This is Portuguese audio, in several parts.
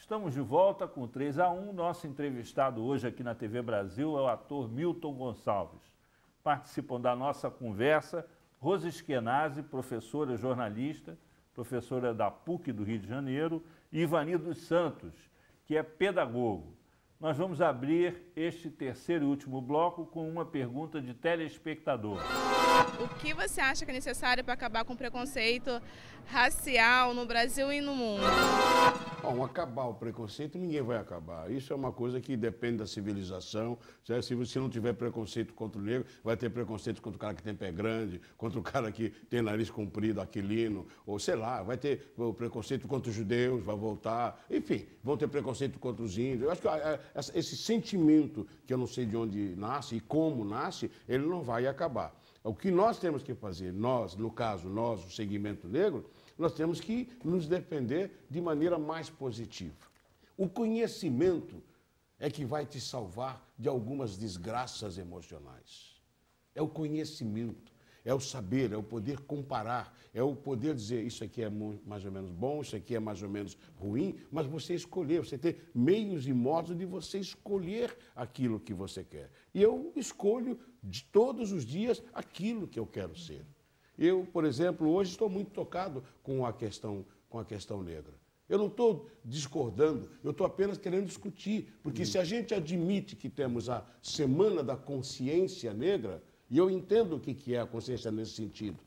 Estamos de volta com 3-1. Nosso entrevistado hoje aqui na TV Brasil é o ator Milton Gonçalves. Participam da nossa conversa Rose Eskenazi, professora jornalista, professora da PUC do Rio de Janeiro, e Ivani dos Santos, que é pedagogo. Nós vamos abrir este terceiro e último bloco com uma pergunta de telespectador. O que você acha que é necessário para acabar com o preconceito racial no Brasil e no mundo? Bom, acabar o preconceito ninguém vai acabar. Isso é uma coisa que depende da civilização. Se você não tiver preconceito contra o negro, vai ter preconceito contra o cara que tem pé grande, contra o cara que tem nariz comprido, aquilino, ou sei lá, vai ter o preconceito contra os judeus, vai voltar. Enfim, vão ter preconceito contra os índios. Eu acho que esse sentimento, que eu não sei de onde nasce e como nasce, ele não vai acabar. O que nós temos que fazer, nós, no caso, nós, o segmento negro, nós temos que nos defender de maneira mais positiva. O conhecimento é que vai te salvar de algumas desgraças emocionais. É o conhecimento, é o saber, é o poder comparar, é o poder dizer isso aqui é mais ou menos bom, isso aqui é mais ou menos ruim, mas você escolher, você ter meios e modos de você escolher aquilo que você quer. E eu escolho de todos os dias aquilo que eu quero ser. Eu, por exemplo, hoje estou muito tocado com a questão negra. Eu não estou discordando, eu estou apenas querendo discutir, porque se a gente admite que temos a Semana da Consciência Negra, e eu entendo o que é a consciência nesse sentido,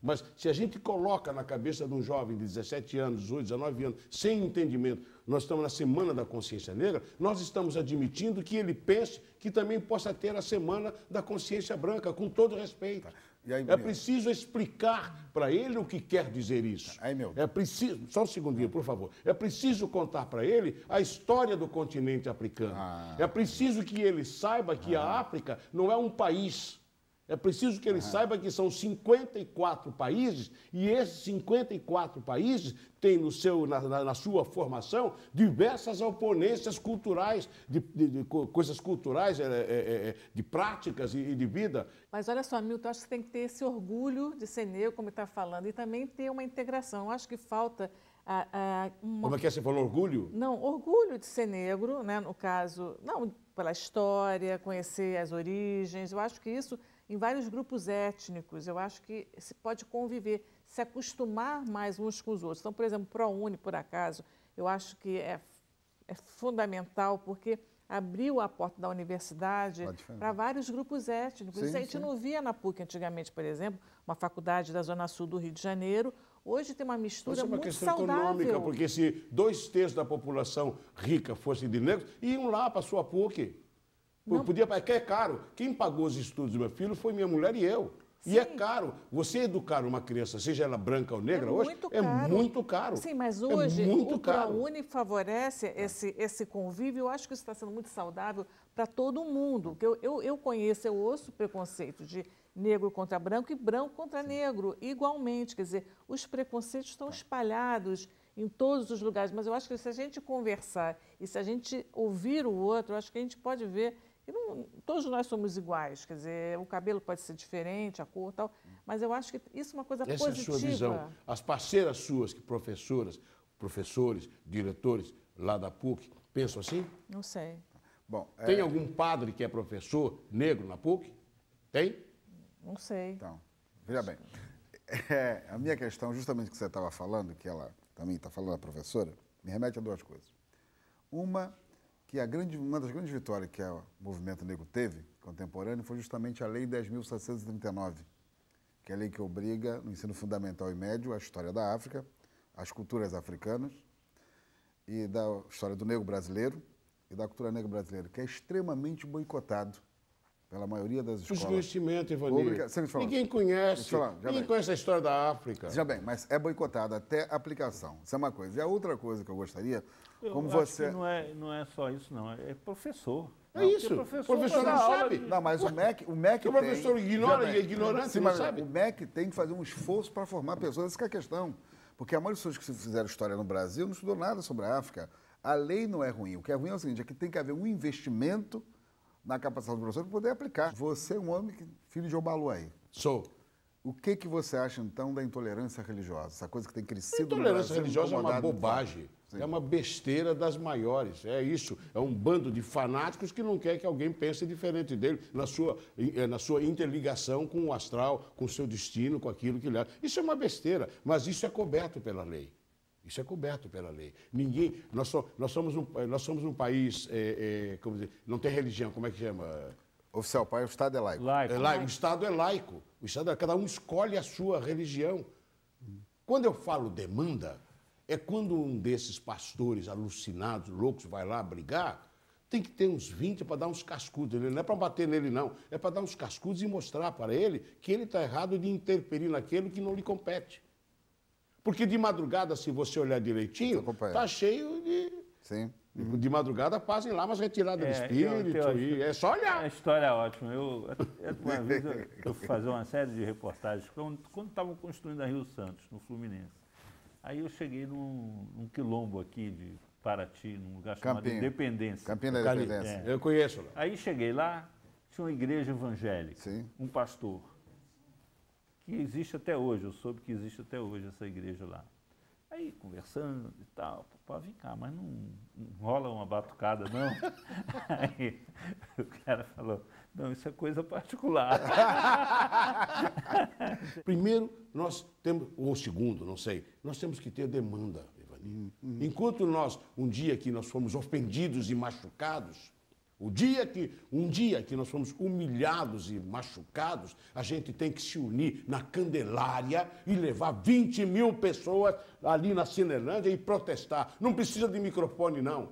mas se a gente coloca na cabeça de um jovem de 17 anos, 18, 19 anos, sem entendimento, nós estamos na Semana da Consciência Negra, nós estamos admitindo que ele pense que também possa ter a Semana da Consciência Branca, com todo respeito. E aí, é preciso explicar para ele o que quer dizer isso. Aí, meu. É preciso, só um segundinho, por favor. É preciso contar para ele a história do continente africano. É preciso que ele saiba que a África não é um país. É preciso que ele saiba que são 54 países e esses 54 países têm na sua formação diversas oponências culturais, de coisas culturais, de práticas e de vida. Mas olha só, Milton, acho que tem que ter esse orgulho de ser negro, como está falando, e também ter uma integração. Eu acho que falta Como é que você falou, orgulho? Não, orgulho de ser negro, né, no caso, não pela história, conhecer as origens. Eu acho que isso, em vários grupos étnicos, eu acho que se pode conviver, se acostumar mais uns com os outros. Então, por exemplo, ProUni, por acaso, eu acho que é fundamental, porque abriu a porta da universidade para vários grupos étnicos. Sim, isso a gente não via na PUC antigamente, por exemplo, uma faculdade da Zona Sul do Rio de Janeiro. Hoje tem uma mistura muito saudável. Isso é uma questão econômica, porque se 2/3 da população rica fosse de negros, iam lá para a sua PUC. Porque é caro. Quem pagou os estudos do meu filho foi minha mulher e eu. Sim. E é caro. Você educar uma criança, seja ela branca ou negra, hoje, é muito caro. Sim, mas hoje o ProUni favorece esse convívio. Eu acho que isso está sendo muito saudável para todo mundo. Eu conheço, eu ouço preconceito de negro contra branco e branco contra negro, igualmente. Quer dizer, os preconceitos estão espalhados em todos os lugares, mas eu acho que se a gente conversar e se a gente ouvir o outro, eu acho que a gente pode ver que todos nós somos iguais, quer dizer, o cabelo pode ser diferente, a cor e tal, mas eu acho que isso é uma coisa positiva. Essa é a sua visão. As parceiras suas, que professores, diretores lá da PUC, pensam assim? Não sei. Bom, tem algum padre que é professor negro na PUC? Tem? Não sei. Então, veja bem, a minha questão, justamente que você estava falando, que ela também está falando, a professora, me remete a duas coisas. Uma, que uma das grandes vitórias que o movimento negro teve, contemporâneo, foi justamente a Lei 10.739, que é a lei que obriga, no ensino fundamental e médio, a história da África, as culturas africanas, e da história do negro brasileiro e da cultura negra brasileira, que é extremamente boicotado pela maioria das escolas. Desconhecimento, Ivani. Ninguém conhece. Ninguém conhece a história da África. Já bem, mas é boicotado até a aplicação. Isso é uma coisa. E a outra coisa que eu gostaria, como você... Acho que não é só isso, não. É professor. É isso. O professor não sabe. Não, mas o MEC tem... O professor ignora e é ignorante, não sabe. O MEC tem que fazer um esforço para formar pessoas. Essa é a questão. Porque a maioria das pessoas que fizeram história no Brasil não estudou nada sobre a África. A lei não é ruim. O que é ruim é o seguinte, é que tem que haver um investimento na capacitação do professor para poder aplicar. Você é um homem filho de Obaluaí. Sou. O que você acha, então, da intolerância religiosa? Essa coisa que tem A crescido no intolerância Brasil, religiosa é uma incomodado bobagem. É uma besteira das maiores. É isso. É um bando de fanáticos que não quer que alguém pense diferente dele na sua interligação com o astral, com o seu destino, com aquilo que ele é. Isso é uma besteira, mas isso é coberto pela lei. Isso é coberto pela lei. Ninguém. Nós somos um país. Como dizer, não tem religião, como é que chama? Oficial pai, o Estado é laico. O Estado é laico. O Estado cada um escolhe a sua religião. Quando eu falo demanda, é quando um desses pastores alucinados, loucos, vai lá brigar, tem que ter uns 20 para dar uns cascudos. Não é para bater nele, não. É para dar uns cascudos e mostrar para ele que ele está errado de interferir naquilo que não lhe compete. Porque de madrugada, se você olhar direitinho, está cheio de... Sim. De madrugada fazem lá umas retiradas de espírito e é só olhar. A história é ótima. Uma vez eu fui fazer uma série de reportagens quando estavam construindo a Rio Santos, no Fluminense. Aí eu cheguei num quilombo aqui de Paraty, num lugar chamado Independência. Campina da Independência. Eu conheço lá. Aí cheguei lá, tinha uma igreja evangélica, um pastor, que existe até hoje, eu soube que existe até hoje essa igreja lá. Aí, conversando e tal, vem cá, mas não rola uma batucada, não? Aí o cara falou, não, isso é coisa particular. Primeiro, nós temos, ou segundo, não sei, nós temos que ter demanda, Evaninho. Enquanto um dia que nós fomos ofendidos e machucados, um dia que nós fomos humilhados e machucados, a gente tem que se unir na Candelária e levar 20 mil pessoas ali na Cinelândia e protestar. Não precisa de microfone, não.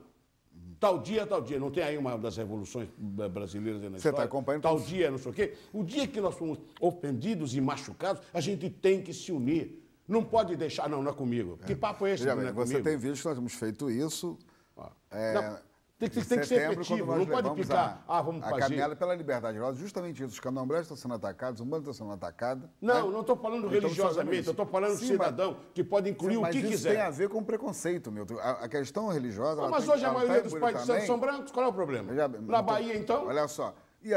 Tal dia. Não tem aí uma das revoluções brasileiras na história? Você está acompanhando? Tal dia, não sei o quê. O dia que nós fomos ofendidos e machucados, a gente tem que se unir. Não pode deixar... Não é comigo. Que papo é esse? Já, não é você comigo? tem visto que nós temos feito isso... Tem que ser efetivo, não pode ficar, vamos fazer. A caminhada pela liberdade religiosa, justamente isso, os candomblés estão sendo atacados, o bando está sendo atacado. Não estou falando religiosamente, eu estou falando cidadão, que pode incluir o que quiser. Mas isso tem a ver com preconceito, Milton. A questão religiosa... Mas hoje a maioria dos pais de santo são brancos, qual é o problema? Na Bahia, então? Olha só, e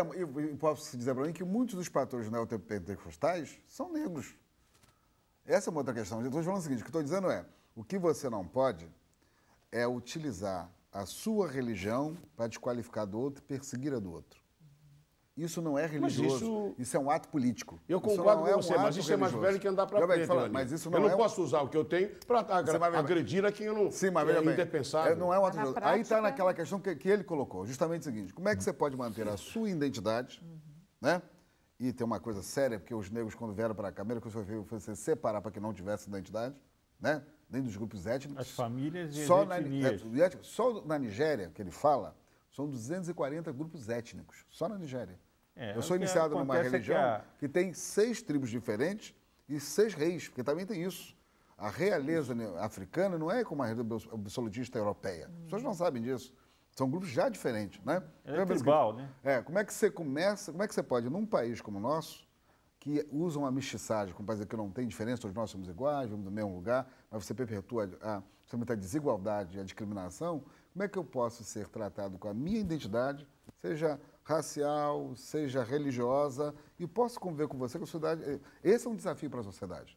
posso dizer para mim que muitos dos pastores neopentecostais são negros. Essa é uma outra questão. Eu estou falando o seguinte, o que estou dizendo é, o que você não pode é utilizar a sua religião para desqualificar do outro e perseguir a do outro. Isso não é religioso, isso é um ato político. Eu concordo com você, mas isso é mais velho que andar para frente. Mas isso eu não posso usar o que eu tenho para agredir a quem eu não interpensável. Não é um ato religioso. Aí está naquela questão que ele colocou, justamente o seguinte, como é que você pode manter a sua identidade, né? E tem uma coisa séria, porque os negros, quando vieram para cá, a primeira coisa que foi se separar para que não tivesse identidade, né? Dentro dos grupos étnicos. As famílias e só as etnias. Só na Nigéria, que ele fala, são 240 grupos étnicos, só na Nigéria. Eu sou iniciado numa religião que tem 6 tribos diferentes e 6 reis, porque também tem isso. A realeza africana não é como a realeza absolutista europeia. As pessoas não sabem disso. São grupos já diferentes, né? É tribal, né? Como é que você pode, num país como o nosso, que usa uma mestiçagem, como para dizer que não tem diferença, todos nós somos iguais, vamos do mesmo lugar, mas você perpetua a desigualdade e a discriminação, como é que eu posso ser tratado com a minha identidade, seja racial, seja religiosa, e posso conviver com você, com a sociedade? Esse é um desafio para a sociedade.